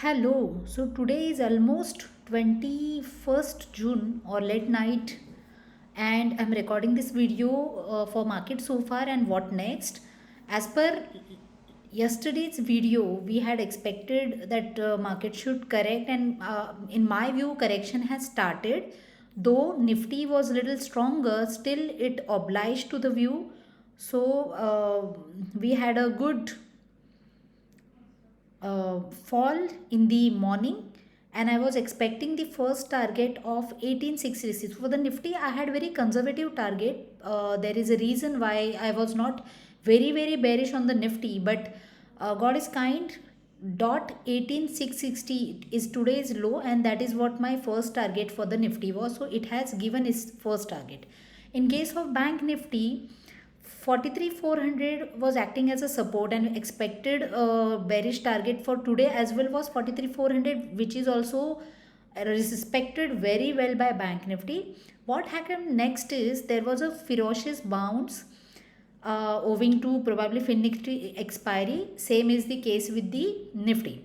Hello. So today is almost 21st June or late night, and I'm recording this video for market so far and what next. As per yesterday's video, we had expected that market should correct, and in my view correction has started. Though Nifty was a little stronger, still it obliged to the view. So we had a good fall in the morning, and I was expecting the first target of 1866. For the Nifty, I had very conservative target. There is a reason why I was not very bearish on the Nifty, but God is kind. Dot 18660 is today's low, and that is what my first target for the Nifty was. So it has given its first target. In case of Bank Nifty, 43,400 was acting as a support, and expected bearish target for today as well was 43,400, which is also respected very well by Bank Nifty. What happened next is there was a ferocious bounce owing to probably Fin Nifty expiry. Same is the case with the Nifty.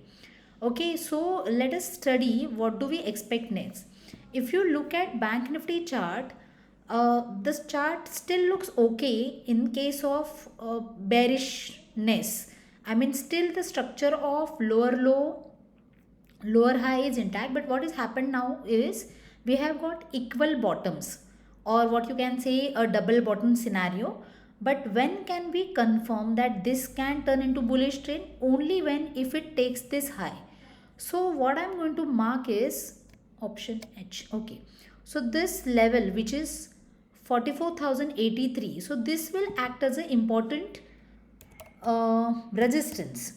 Okay, so let us study what do we expect next. If you look at Bank Nifty chart, this chart still looks okay in case of bearishness. I mean, still the structure of lower low, lower high is intact, but what has happened now is we have got equal bottoms, or what you can say a double bottom scenario. But when can we confirm that this can turn into bullish trend? Only when if it takes this high. So what I'm going to mark is option H. Okay, so this level, which is 44,083, so this will act as an important resistance.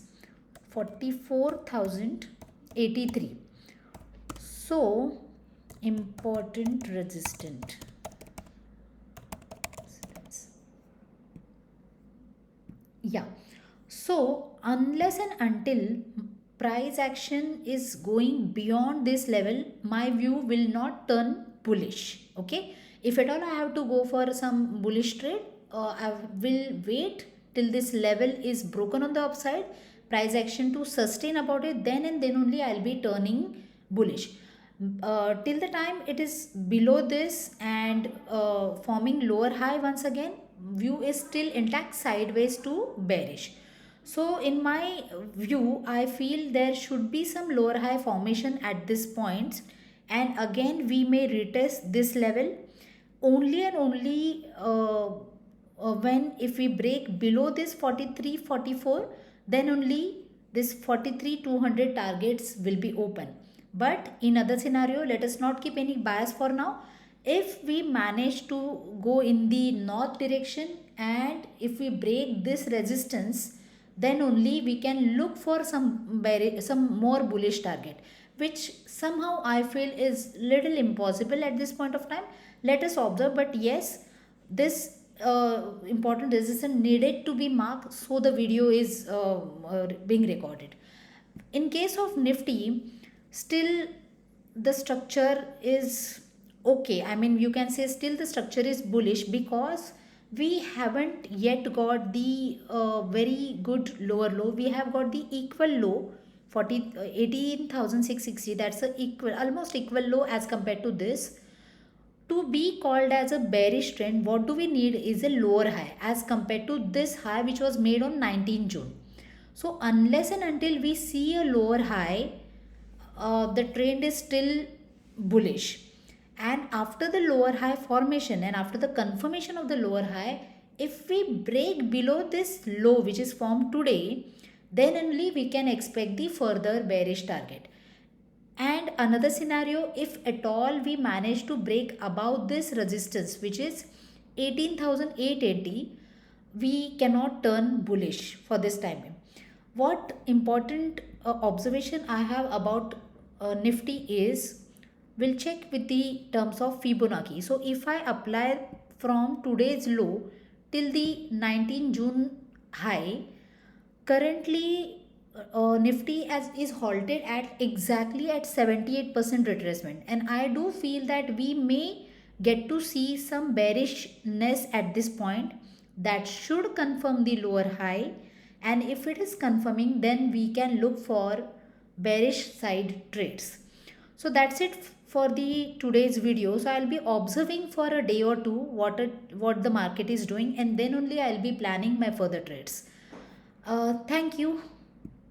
44,083, so important resistant. Yeah, so unless and until price action is going beyond this level, my view will not turn bullish. Okay, if at all I have to go for some bullish trade, I will wait till this level is broken on the upside, price action to sustain about it, then and then only I'll be turning bullish. Till the time it is below this and forming lower high once again, view is still intact, sideways to bearish. So in my view, I feel there should be some lower high formation at this point, and again we may retest this level only and only when if we break below this 4344, then only this 43,200 targets will be open. But in other scenario, let us not keep any bias for now. If we manage to go in the north direction, and if we break this resistance, then only we can look for some more bullish target, which somehow I feel is little impossible at this point of time. Let us observe, but yes, this important resistance needed to be marked, so the video is being recorded. In case of Nifty, still the structure is okay. I mean, you can say still the structure is bullish, because we haven't yet got the very good lower low. We have got the equal low 18,660. That's a equal, almost equal low as compared to this. To be called as a bearish trend, what do we need is a lower high as compared to this high which was made on 19 June. So unless and until we see a lower high, the trend is still bullish. And after the lower high formation and after the confirmation of the lower high, if we break below this low which is formed today, then only we can expect the further bearish target. And another scenario, if at all we manage to break above this resistance which is 18,880, we cannot turn bullish for this time. What important observation I have about Nifty is, we'll check with the terms of Fibonacci. So if I apply from today's low till the 19 June high, currently Nifty as is halted at exactly at 78% retracement, and I do feel that we may get to see some bearishness at this point that should confirm the lower high. And if it is confirming, then we can look for bearish side trades. So that's it for the today's video. So I'll be observing for a day or two what the market is doing, and then only I'll be planning my further trades. Thank you.